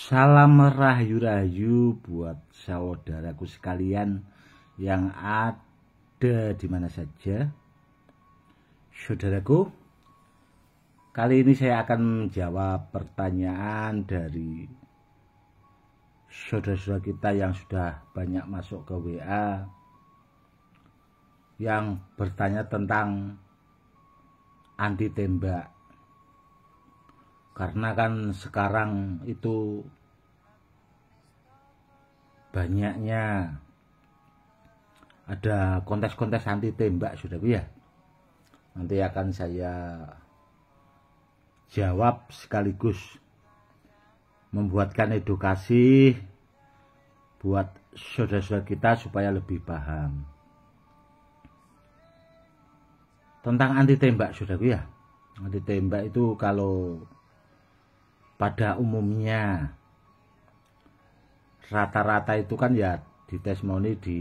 Salam rahayu-rahayu buat saudaraku sekalian yang ada di mana saja. Saudaraku, kali ini saya akan menjawab pertanyaan dari saudara-saudara kita yang sudah banyak masuk ke WA yang bertanya tentang anti tembak. Karena kan sekarang itu banyaknya ada kontes-kontes anti tembak, saudaraku ya. Nanti akan saya jawab sekaligus membuatkan edukasi buat saudara-saudara kita supaya lebih paham tentang anti tembak, saudaraku ya. Anti tembak itu kalau pada umumnya rata-rata itu kan ya ditesmoni di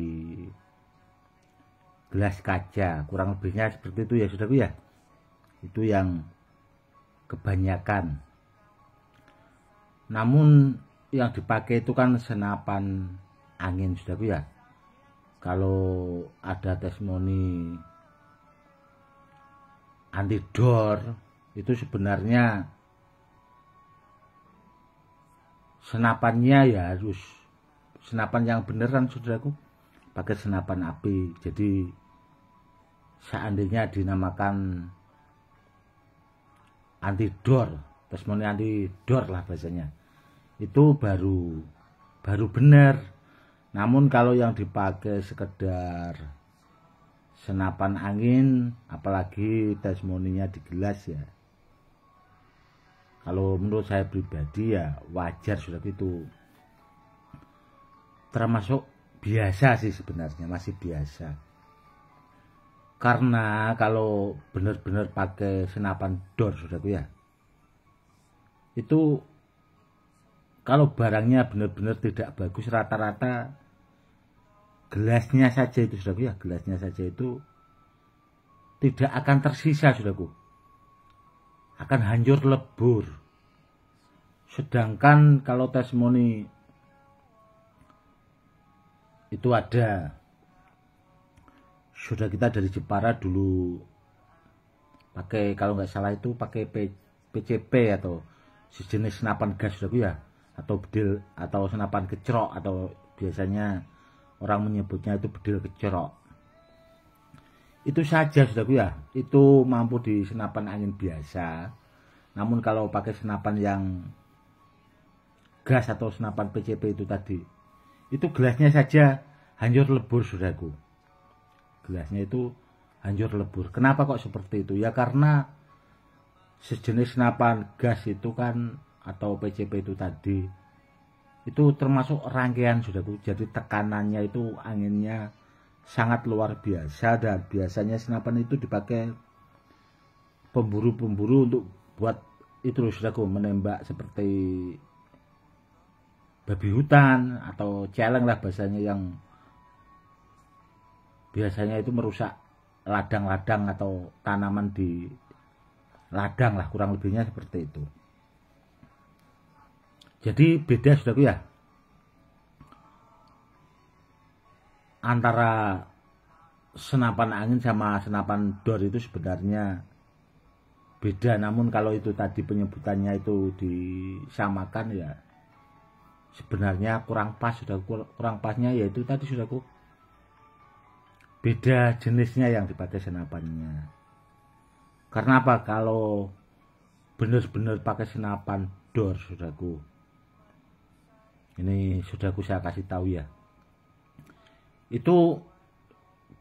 gelas kaca, kurang lebihnya seperti itu ya saudaraku ya. Itu yang kebanyakan. Namun yang dipakai itu kan senapan angin, saudaraku ya. Kalau ada testimoni anti dor itu sebenarnya senapannya ya harus senapan yang beneran, saudaraku, pakai senapan api. Jadi seandainya dinamakan anti dor, testimoni anti dor lah bahasanya, itu baru benar. Namun kalau yang dipakai sekedar senapan angin, apalagi testimoninya di gelas ya, kalau menurut saya pribadi ya wajar, sudah itu termasuk biasa sih sebenarnya, masih biasa. Karena kalau benar-benar pakai senapan dor, saudaraku ya, itu kalau barangnya benar-benar tidak bagus, rata-rata gelasnya saja itu, saudaraku ya, gelasnya saja itu tidak akan tersisa, saudaraku, akan hancur lebur. Sedangkan kalau testimoni itu ada saudara kita dari Jepara dulu pakai, kalau nggak salah itu pakai PCP atau sejenis senapan gas, saudaraku ya, atau bedil atau senapan kecerok, atau biasanya orang menyebutnya itu bedil kecerok. Itu saja, saudaraku ya, itu mampu di senapan angin biasa. Namun kalau pakai senapan yang gas atau senapan PCP itu tadi, itu gelasnya saja hancur lebur, saudaraku. Gelasnya itu hancur lebur. Kenapa kok seperti itu? Ya karena sejenis senapan gas itu kan, atau PCP itu tadi, itu termasuk rangkaian, saudaraku. Jadi tekanannya itu, anginnya sangat luar biasa, dan biasanya senapan itu dipakai pemburu-pemburu untuk buat itu, saudaraku, menembak seperti babi hutan atau celeng lah bahasanya, yang biasanya itu merusak ladang-ladang atau tanaman di ladang lah, kurang lebihnya seperti itu. Jadi beda, saudaraku ya, antara senapan angin sama senapan dor itu sebenarnya beda. Namun kalau itu tadi penyebutannya itu disamakan ya sebenarnya kurang pas, saudaraku. Kurang pasnya yaitu tadi, saudaraku, beda jenisnya yang dipakai senapannya. Karena apa? Kalau benar-benar pakai senapan dor, saudaraku, ini saudaraku saya kasih tahu ya, itu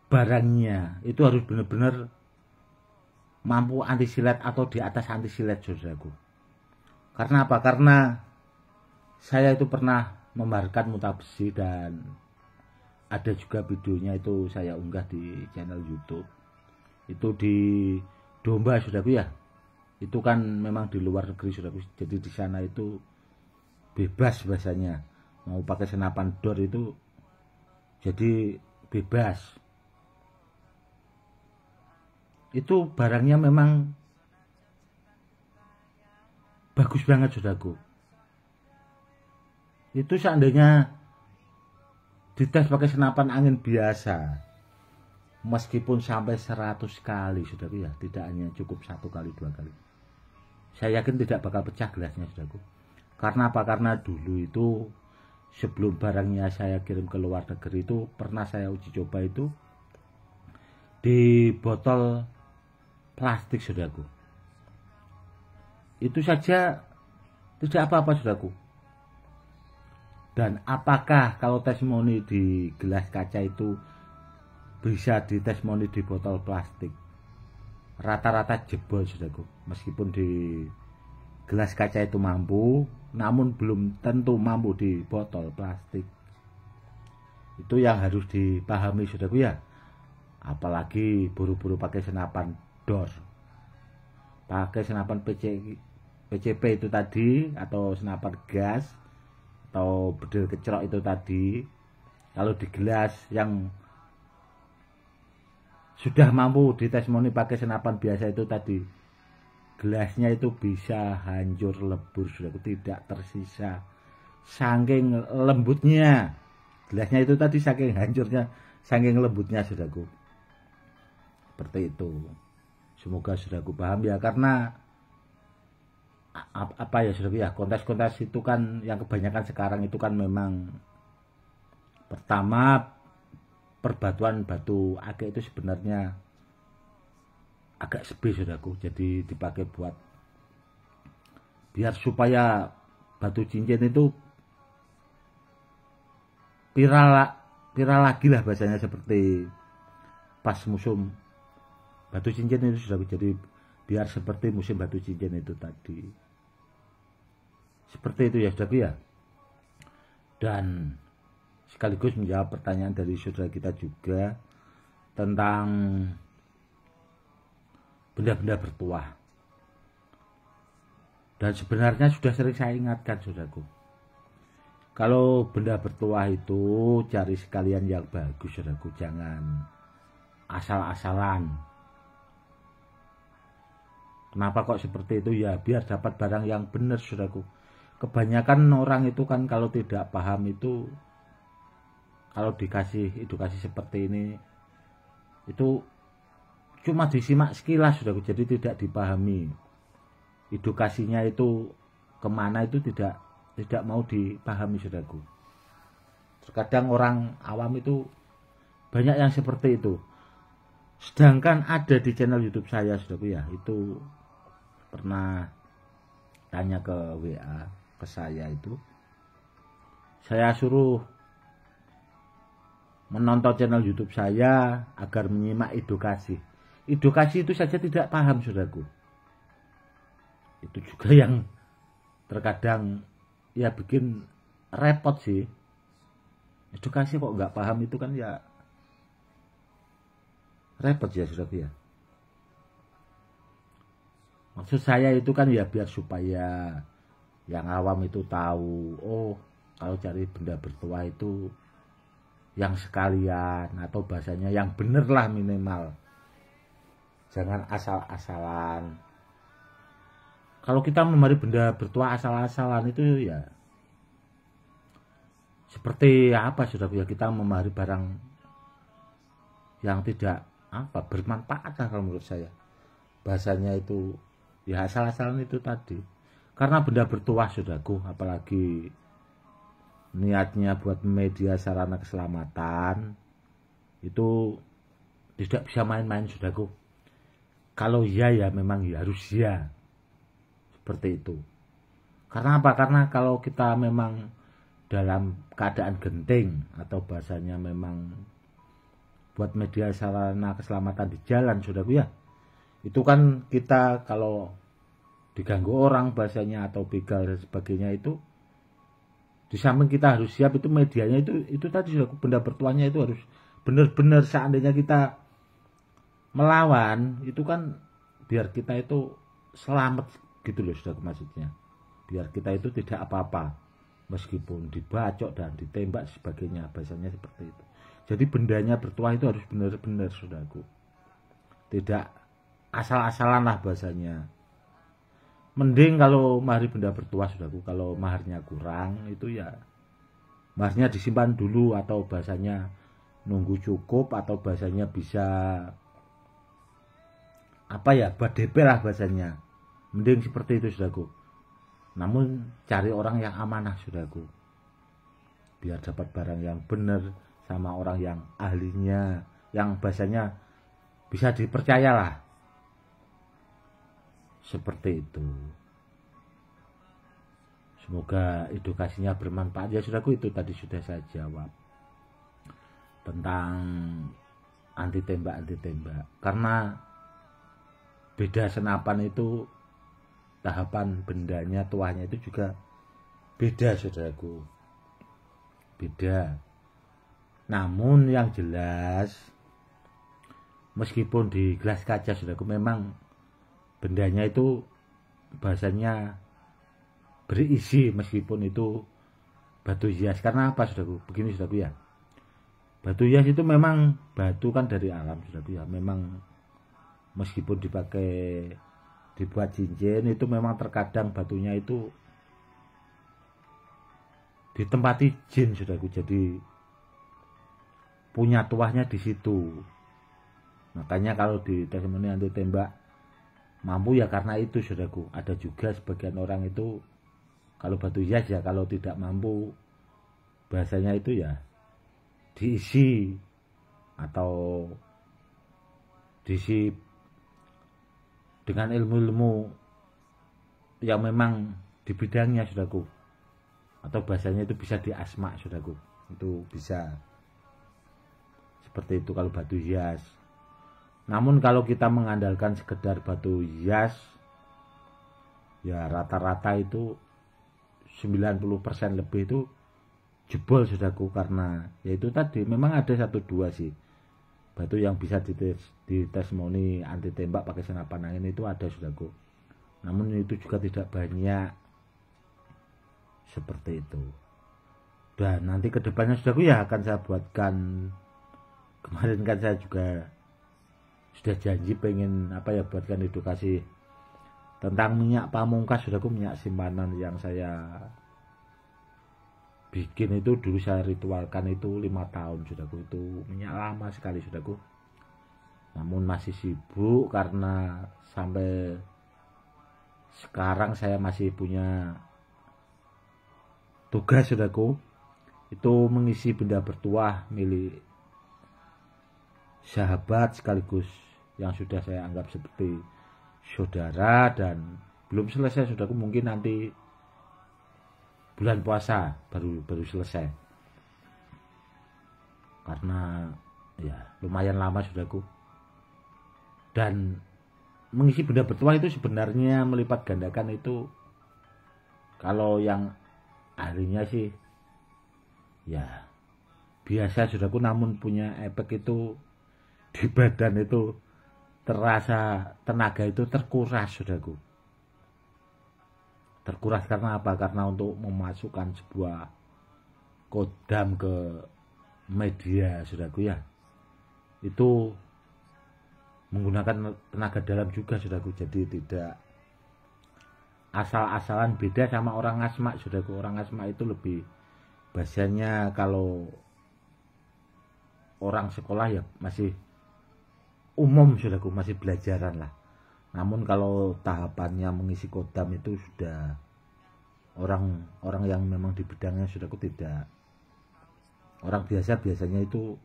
barangnya itu harus benar-benar mampu anti silet atau di atas anti silet, saudaraku. Karena apa? Karena saya itu pernah membaharkan muta besi, dan ada juga videonya itu saya unggah di channel YouTube. Itu di Domba, saudaraku ya. Itu kan memang di luar negeri, saudaraku. Jadi di sana itu bebas bahasanya. Mau pakai senapan dor itu jadi bebas. Itu barangnya memang bagus banget, saudaraku. Itu seandainya dites pakai senapan angin biasa, meskipun sampai 100 kali, saudaraku ya, tidak hanya cukup 1 kali 2 kali, saya yakin tidak bakal pecah gelasnya, saudaraku. Karena apa? Karena dulu itu sebelum barangnya saya kirim ke luar negeri itu pernah saya uji coba itu di botol plastik, saudaraku. Itu saja tidak apa-apa, saudaraku. Dan apakah kalau testimoni di gelas kaca itu bisa ditestimoni di botol plastik? Rata-rata jebol, saudaraku. Meskipun di gelas kaca itu mampu, namun belum tentu mampu di botol plastik. Itu yang harus dipahami, saudaraku ya. Apalagi buru-buru pakai senapan DOS, pakai senapan PCP itu tadi, atau senapan gas, atau bedil kecrok itu tadi. Kalau di gelas yang sudah mampu ditestimoni pakai senapan biasa itu tadi, gelasnya itu bisa hancur lebur, sudah tidak tersisa, saking lembutnya gelasnya itu tadi, saking hancurnya, saking lembutnya, saudaraku. Seperti itu. Semoga saudaraku paham ya, karena apa ya, saudaraku ya, kontes-kontes itu kan yang kebanyakan sekarang itu kan memang pertama perbatuan batu akik itu sebenarnya agak sepi, saudaraku. Jadi dipakai buat biar supaya batu cincin itu viral lagi lah bahasanya, seperti pas musim batu cincin itu, saudaraku. Jadi biar seperti musim batu cincin itu tadi. Seperti itu ya, saudaraku ya. Dan sekaligus menjawab pertanyaan dari saudara kita juga tentang benda-benda bertuah. Dan sebenarnya sudah sering saya ingatkan, saudaraku. Kalau benda bertuah itu cari sekalian yang bagus, saudaraku. Jangan asal-asalan. Kenapa kok seperti itu? Ya biar dapat barang yang benar, saudaraku. Kebanyakan orang itu kan kalau tidak paham itu, kalau dikasih edukasi seperti ini, itu cuma disimak sekilas, saudaraku. Jadi tidak dipahami. Edukasinya itu kemana itu tidak mau dipahami, saudaraku. Terkadang orang awam itu banyak yang seperti itu. Sedangkan ada di channel YouTube saya, saudaraku ya, itu pernah tanya ke WA ke saya itu, saya suruh menonton channel YouTube saya agar menyimak edukasi. Edukasi itu saja tidak paham, saudaraku. Itu juga yang terkadang ya bikin repot sih. Edukasi kok nggak paham itu kan ya repot ya, saudaraku ya. Maksud saya itu kan ya biar supaya yang awam itu tahu, oh kalau cari benda bertuah itu yang sekalian, atau bahasanya yang bener lah minimal. Jangan asal-asalan. Kalau kita memari benda bertuah asal-asalan itu ya seperti apa, saudaraku ya, kita memari barang yang tidak bermanfaat lah kalau menurut saya. Bahasanya itu ya asal-asalan itu tadi. Karena benda bertuah, saudaraku, apalagi niatnya buat media sarana keselamatan, itu tidak bisa main-main, saudaraku. Kalau ya memang ya harus ya. Seperti itu. Karena apa? Karena kalau kita memang dalam keadaan genting, atau bahasanya memang buat media sarana keselamatan di jalan, saudaraku ya, itu kan kita kalau diganggu orang bahasanya, atau begal dan sebagainya, itu di samping kita harus siap, itu medianya itu tadi, saudaraku, benda bertuahnya itu harus benar-benar. Seandainya kita melawan, itu kan biar kita itu selamat gitu loh, saudaraku, maksudnya biar kita itu tidak apa-apa meskipun dibacok dan ditembak sebagainya, bahasanya seperti itu. Jadi bendanya bertuah itu harus benar-benar, saudaraku, tidak asal-asalan lah bahasanya. Mending kalau mahari benda bertuah, saudaraku, kalau maharnya kurang itu ya Masnya disimpan dulu, atau bahasanya nunggu cukup, atau bahasanya bisa apa ya, buat DP lah bahasanya. Mending seperti itu saudaraku. Namun cari orang yang amanah saudaraku, biar dapat barang yang benar sama orang yang ahlinya, yang bahasanya bisa dipercaya lah. Seperti itu. Semoga edukasinya bermanfaat ya saudaraku. Itu tadi sudah saya jawab tentang anti tembak karena beda senapan itu, tahapan bendanya, tuahnya itu juga beda saudaraku, beda. Namun yang jelas, meskipun di gelas kaca saudaraku, memang bendanya itu bahasanya berisi, meskipun itu batu hias. Karena apa saudaraku? Begini saudaraku ya, batu hias itu memang batu kan dari alam saudaraku ya. Memang meskipun dibuat cincin, itu memang terkadang batunya itu ditempati jin saudaraku, jadi punya tuahnya di situ. Makanya kalau di testimoni anti tembak mampu ya karena itu saudaraku. Ada juga sebagian orang itu kalau batu hias ya, kalau tidak mampu bahasanya itu ya diisi, atau diisi dengan ilmu-ilmu yang memang di bidangnya saudaraku, atau bahasanya itu bisa diasma saudaraku. Itu bisa seperti itu kalau batu hias. Namun kalau kita mengandalkan sekedar batu hias, ya rata-rata itu 90% lebih itu jebol saudaraku. Karena yaitu tadi memang ada 1-2 sih batu yang bisa ditestimoni anti tembak pakai senapan angin, itu ada saudaraku. Namun itu juga tidak banyak, seperti itu. Dan nanti kedepannya saudaraku ya akan saya buatkan. Kemarin kan saya juga sudah janji pengen buatkan edukasi tentang minyak pamungkas saudaraku, minyak simpanan yang saya bikin itu dulu, saya ritualkan itu 5 tahun saudaraku. Itu minyak lama sekali saudaraku. Namun masih sibuk karena sampai sekarang saya masih punya tugas saudaraku, itu mengisi benda bertuah milik sahabat sekaligus yang sudah saya anggap seperti saudara, dan belum selesai saudaraku. Mungkin nanti bulan puasa baru selesai, karena ya lumayan lama saudaraku. Dan mengisi benda bertuah itu sebenarnya melipat gandakan itu, kalau yang ahlinya sih ya biasa saudaraku, namun punya efek itu di badan itu terasa tenaga itu terkuras saudaraku. Terkuras karena apa? Karena untuk memasukkan sebuah kodam ke media saudaraku ya, itu menggunakan tenaga dalam juga saudaraku. Jadi tidak asal-asalan, beda sama orang asma saudaraku. Orang asma itu lebih bahasanya, kalau orang sekolah ya masih umum saudaraku, masih belajaran lah. Namun kalau tahapannya mengisi kodam itu sudah orang yang memang di bidangnya saudaraku, tidak orang biasanya itu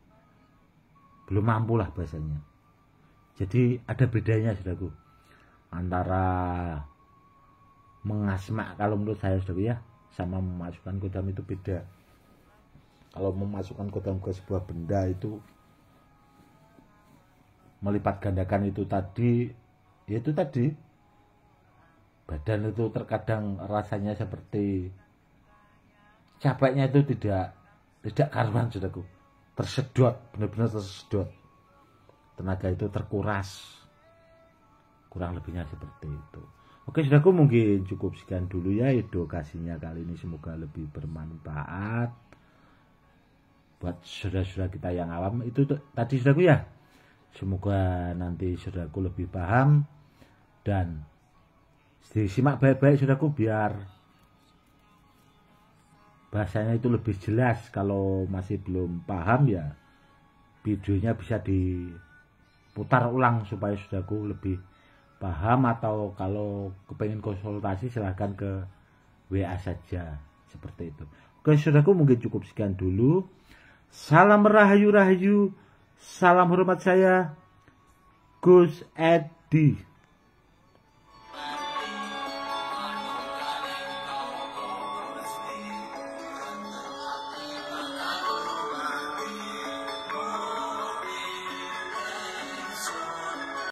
belum mampu lah bahasanya. Jadi ada bedanya saudaraku antara mengasma, kalau menurut saya saudaraku ya, sama memasukkan kodam itu beda. Kalau memasukkan kodam ke sebuah benda itu melipat gandakan itu tadi, yaitu tadi badan itu terkadang rasanya seperti capeknya itu tidak karuan saudaraku, tersedot, benar-benar tersedot, tenaga itu terkuras, kurang lebihnya seperti itu. Oke saudaraku, mungkin cukup sekian dulu ya edukasinya kali ini, semoga lebih bermanfaat buat saudara-saudara kita yang awam. Itu tadi saudaraku ya, semoga nanti saudaraku lebih paham dan disimak baik-baik saudaraku, biar bahasanya itu lebih jelas. Kalau masih belum paham ya videonya bisa diputar ulang supaya saudaraku lebih paham, atau kalau kepengen konsultasi silahkan ke WA saja seperti itu. Oke saudaraku, mungkin cukup sekian dulu. Salam rahayu-rahayu, salam hormat saya Gus Edi.